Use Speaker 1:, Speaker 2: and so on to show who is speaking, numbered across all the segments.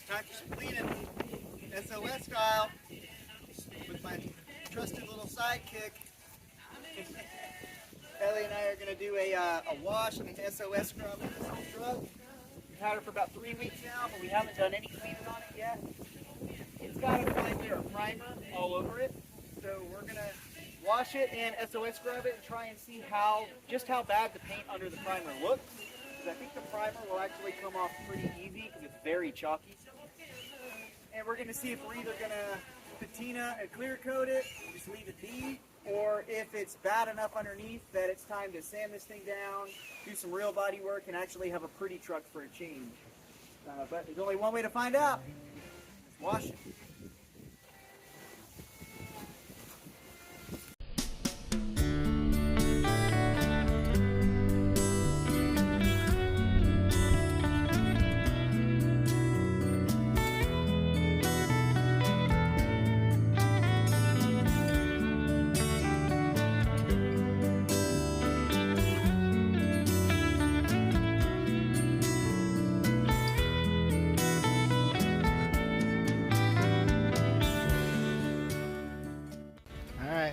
Speaker 1: Time for some cleaning, SOS style, with my trusted little sidekick. Ellie and I are going to do a wash and an SOS scrub in this whole truck. We've had her for about 3 weeks now, but we haven't done any cleaning on it yet. It's got a fine layer of primer all over it, so we're going to wash it and SOS scrub it and try and see just how bad the paint under the primer looks. Because I think the primer will actually come off pretty easy because it's very chalky. And we're going to see if we're either going to patina and clear coat it, just leave it be, or if it's bad enough underneath that it's time to sand this thing down, do some real body work, and actually have a pretty truck for a change. But there's only one way to find out. Wash it.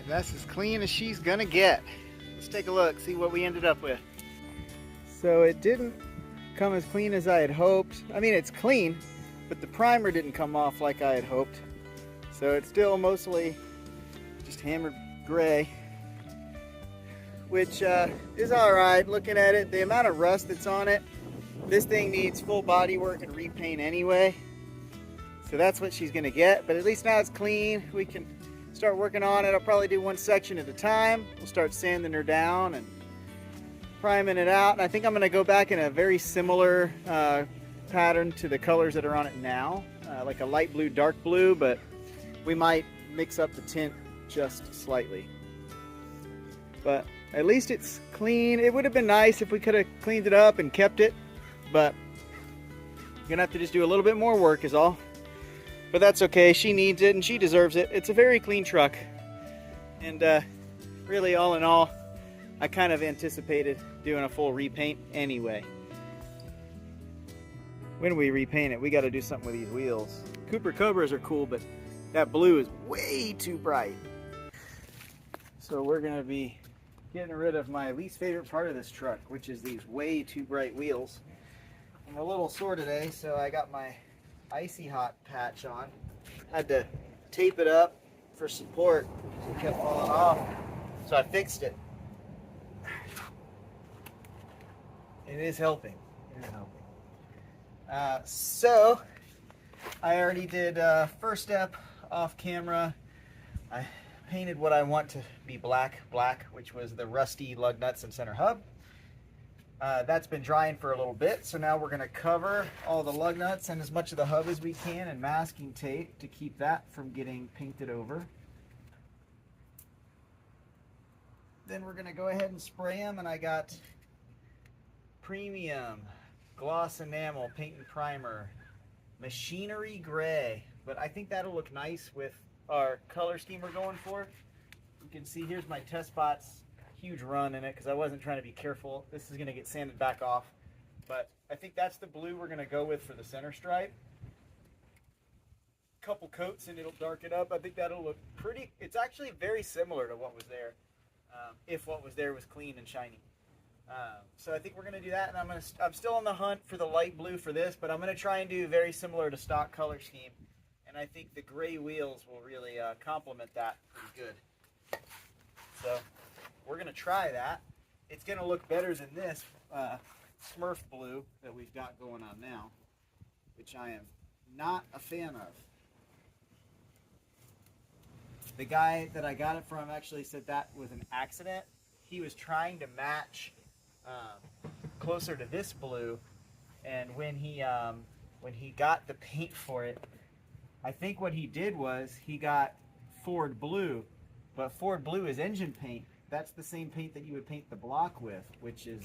Speaker 1: That's as clean as she's gonna get. Let's take a look, see what we ended up with. So it didn't come as clean as I had hoped. I mean, it's clean, but the primer didn't come off like I had hoped. So it's still mostly just hammered gray, which is all right. Looking at it, the amount of rust that's on it, this thing needs full body work and repaint anyway. So that's what she's gonna get, but at least now it's clean. We can start working on it. I'll probably do one section at a time. We'll start sanding her down and priming it out. And I think I'm going to go back in a very similar pattern to the colors that are on it now, like a light blue, dark blue, but we might mix up the tint just slightly. But at least it's clean. It would have been nice if we could have cleaned it up and kept it, but you're going to have to just do a little bit more work is all. But that's okay, she needs it and she deserves it. It's a very clean truck. And really, all in all, I kind of anticipated doing a full repaint anyway. When we repaint it, we got to do something with these wheels. Cooper Cobras are cool, but that blue is way too bright. So we're going to be getting rid of my least favorite part of this truck, which is these way too bright wheels. I'm a little sore today, so I got my icy hot patch on. Had to tape it up for support, so it kept falling off. So I fixed it. It is helping. It is helping. So I already did first step off camera. I painted what I want to be black, which was the rusty lug nuts and center hub. That's been drying for a little bit, so now we're going to cover all the lug nuts and as much of the hub as we can in masking tape to keep that from getting painted over. Then we're going to go ahead and spray them, and I got premium gloss enamel paint and primer, machinery gray, but I think that'll look nice with our color scheme we're going for. You can see here's my test spots. Huge run in it because I wasn't trying to be careful. This is going to get sanded back off, but I think that's the blue we're going to go with for the center stripe. Couple coats and it'll darken up. I think that'll look pretty. It's actually very similar to what was there, if what was there was clean and shiny. So I think we're going to do that, and I'm still on the hunt for the light blue for this, but I'm going to try and do very similar to stock color scheme, and I think the gray wheels will really complement that pretty good. So we're going to try that. It's going to look better than this Smurf blue that we've got going on now, which I am not a fan of. The guy that I got it from actually said that was an accident. He was trying to match closer to this blue, and when he got the paint for it, I think what he did was he got Ford blue, but Ford blue is engine paint. That's the same paint that you would paint the block with, which is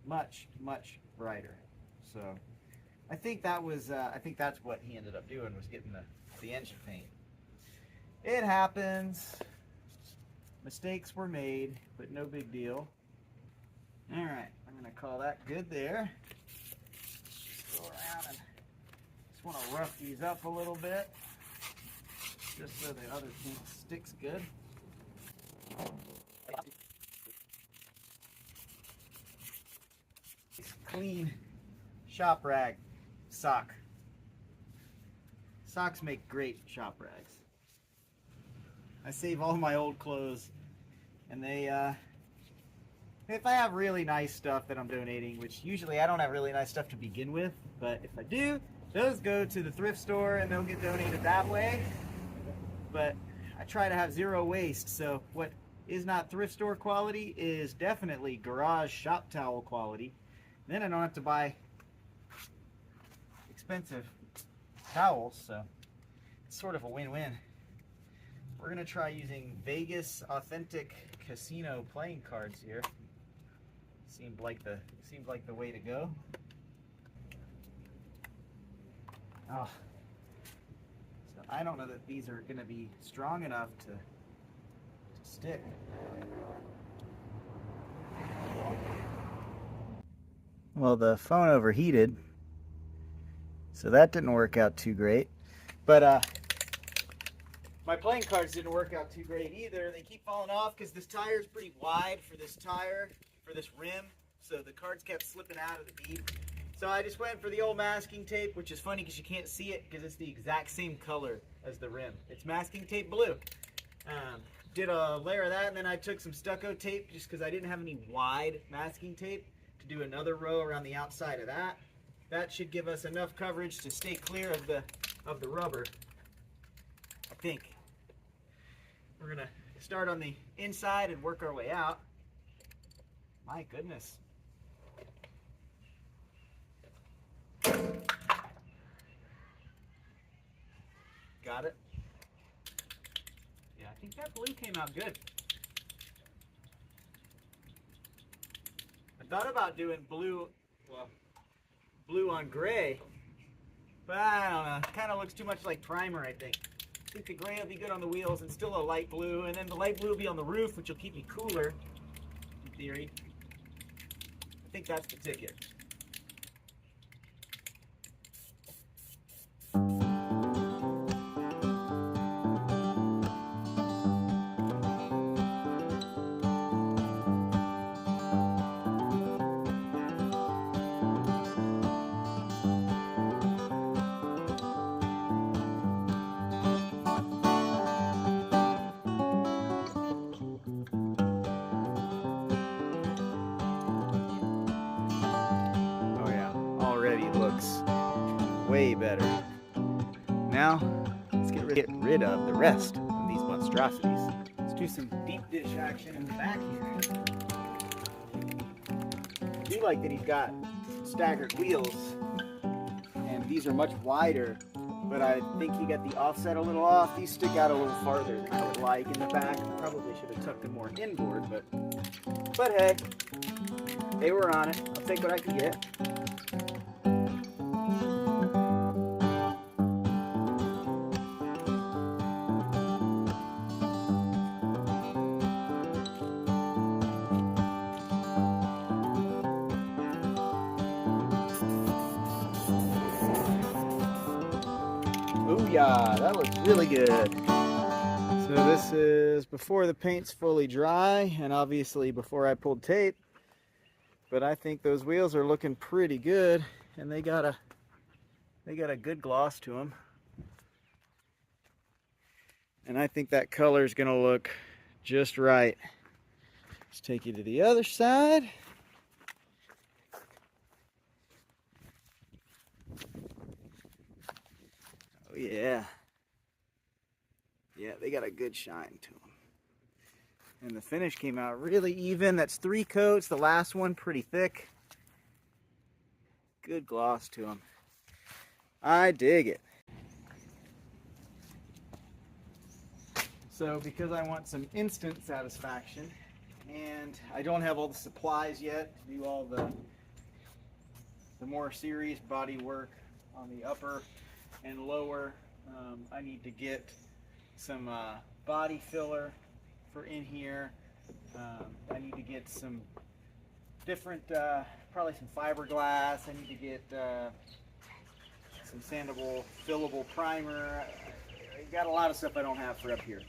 Speaker 1: much, much brighter. So I think that was, I think that's what he ended up doing, was getting the engine paint. It happens. Mistakes were made, but no big deal. All right, I'm gonna call that good there. Just go around and want to rough these up a little bit, just so the other paint sticks good. Clean shop rag sock. Socks make great shop rags. I save all my old clothes, and they, if I have really nice stuff that I'm donating, which usually I don't have really nice stuff to begin with, but if I do, those go to the thrift store and they'll get donated that way. But I try to have zero waste, so what is not thrift store quality is definitely garage shop towel quality. Then I don't have to buy expensive towels, so it's sort of a win-win. We're gonna try using Vegas authentic casino playing cards here. Seemed like the way to go. Oh, so I don't know that these are gonna be strong enough to stick. Well, the phone overheated, so that didn't work out too great. But my playing cards didn't work out too great either. They keep falling off because this tire is pretty wide for this tire, for this rim, so the cards kept slipping out of the bead. So I just went for the old masking tape, which is funny because you can't see it because it's the exact same color as the rim. It's masking tape blue. Did a layer of that, and then I took some stucco tape just because I didn't have any wide masking tape to do another row around the outside of that. That should give us enough coverage to stay clear of the rubber, I think. We're gonna start on the inside and work our way out. My goodness. Got it? Yeah, I think that blue came out good. I thought about doing blue, well, blue on gray, but I don't know. It kind of looks too much like primer, I think. I think the gray will be good on the wheels and still a light blue, and then the light blue will be on the roof, which will keep me cooler, in theory. I think that's the ticket. Looks way better. Now, let's get rid of the rest of these monstrosities. Let's do some deep dish action in the back here. I do like that he's got staggered wheels, and these are much wider, but I think he got the offset a little off. These stick out a little farther than I would like in the back. Probably should have tucked them more inboard, but hey, they were on it. I'll take what I can get. Yeah, that looks really good. So this is before the paint's fully dry, and obviously before I pulled tape, but I think those wheels are looking pretty good, and they got a good gloss to them. And I think that color is gonna look just right. Let's take you to the other side. Oh yeah. Yeah, they got a good shine to them. And the finish came out really even. That's 3 coats. The last one pretty thick. Good gloss to them. I dig it. So because I want some instant satisfaction, and I don't have all the supplies yet to do all the more serious body work on the upper and lower, I need to get some body filler for in here. I need to get some different, probably some fiberglass. I need to get some sandable, fillable primer. I got a lot of stuff I don't have for up here.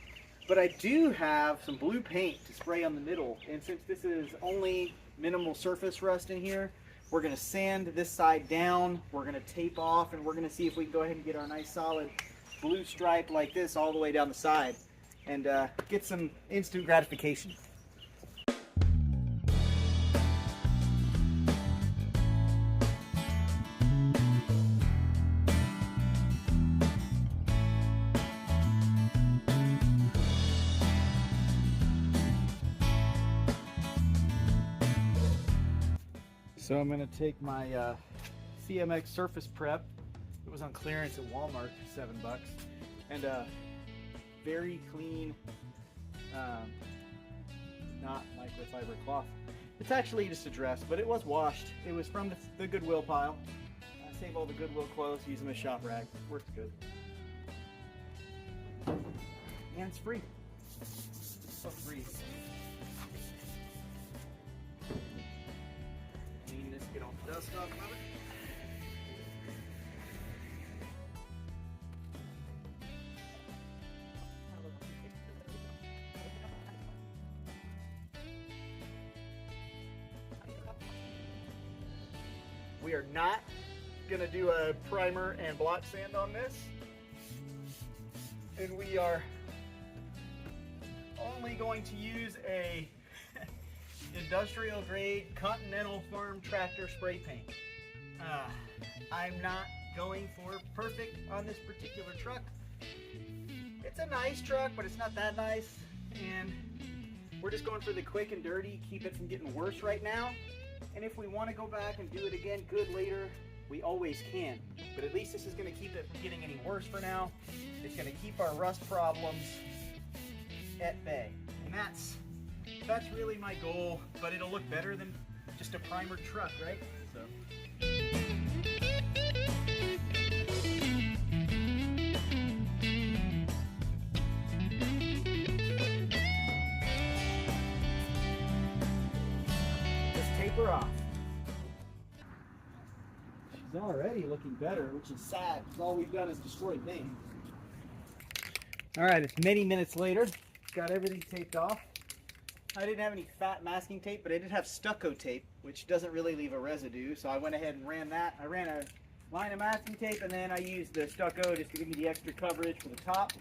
Speaker 1: But I do have some blue paint to spray on the middle, and since this is only minimal surface rust in here, we're going to sand this side down, we're going to tape off, and we're going to see if we can go ahead and get our nice solid blue stripe like this all the way down the side and get some instant gratification. So I'm going to take my CMX Surface Prep. It was on clearance at Walmart for $7, and very clean, not microfiber cloth. It's actually just a dress, but it was washed. It was from the Goodwill pile. I save all the Goodwill clothes, use them as shop rag. Works good. And it's free. So free. Clean this, get all the dust off of it. We are not going to do a primer and blotch sand on this, and we are only going to use a industrial grade Continental Farm tractor spray paint. I'm not going for perfect on this particular truck. It's a nice truck, but it's not that nice, and we're just going for the quick and dirty, keep it from getting worse right now. And if we want to go back and do it again good later, we always can. But at least this is going to keep it from getting any worse for now. It's going to keep our rust problems at bay. And that's really my goal, but it'll look better than just a primer truck, right? So. Her off. She's already looking better, which is sad because all we've done is destroy paint. All right, it's many minutes later. Got everything taped off. I didn't have any fat masking tape, but I did have stucco tape, which doesn't really leave a residue. So I went ahead and ran that. I ran a line of masking tape, and then I used the stucco just to give me the extra coverage for the top.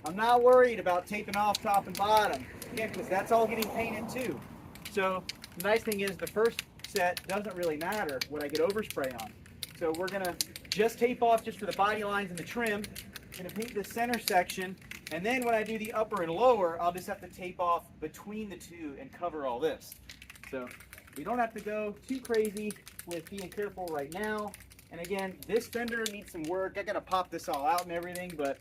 Speaker 1: I'm not worried about taping off top and bottom, again, because that's all getting painted too. So the nice thing is the first set doesn't really matter what I get overspray on. So we're going to just tape off just for the body lines and the trim. Going to paint the center section, and then when I do the upper and lower, I'll just have to tape off between the two and cover all this. So we don't have to go too crazy with being careful right now. And again, this fender needs some work. I got to pop this all out and everything, but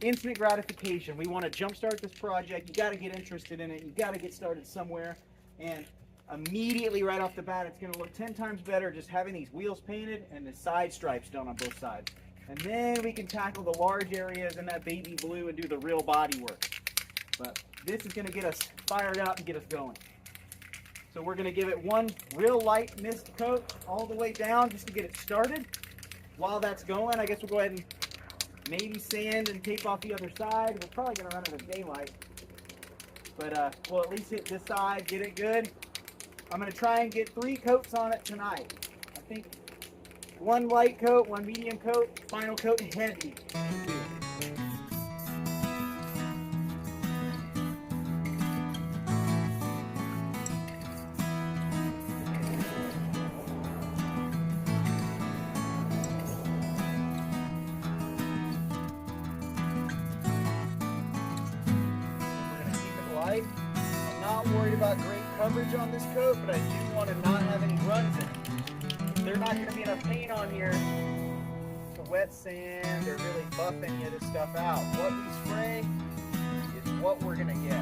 Speaker 1: instant gratification. We want to jumpstart this project. You got to get interested in it. You got to get started somewhere. And immediately right off the bat, it's going to look 10 times better just having these wheels painted and the side stripes done on both sides. And then we can tackle the large areas in that baby blue and do the real body work. But this is going to get us fired up and get us going. So we're going to give it one real light mist coat all the way down just to get it started. While that's going, I guess we'll go ahead and maybe sand and tape off the other side. We're probably going to run out of daylight. But we'll at least hit this side, get it good. I'm going to try and get 3 coats on it tonight. I think 1 light coat, 1 medium coat, final coat heavy. I'm not worried about great coverage on this coat, but I do want to not have any runs in it. There's not going to be enough paint on here to wet sand or really buff any of this stuff out. What we spray is what we're going to get.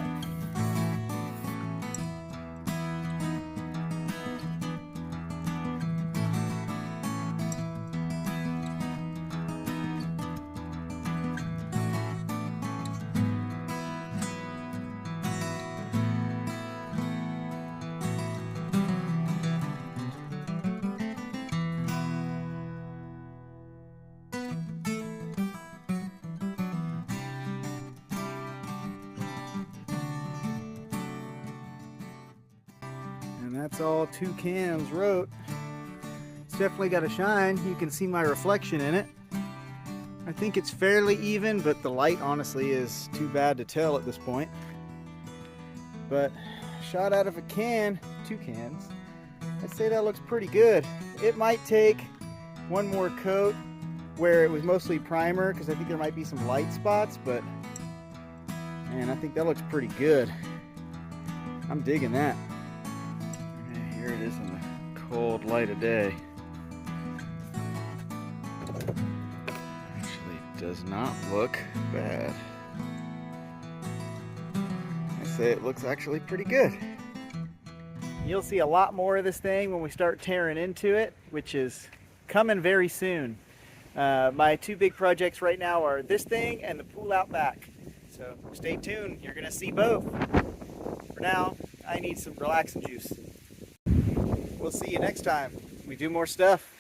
Speaker 1: that's all 2 cans wrote. It's definitely got a shine. You can see my reflection in it. I think it's fairly even, but the light honestly is too bad to tell at this point. But shot out of a can, 2 cans, I'd say that looks pretty good. It might take one more coat where it was mostly primer, because I think there might be some light spots, but man, I think that looks pretty good. I'm digging that. Okay, here it is in the cold light of day. Actually, does not look bad. I say it looks actually pretty good. You'll see a lot more of this thing when we start tearing into it, which is coming very soon. My 2 big projects right now are this thing and the pool out back. So stay tuned, you're gonna see both. For now, I need some relaxing juice. We'll see you next time. We do more stuff.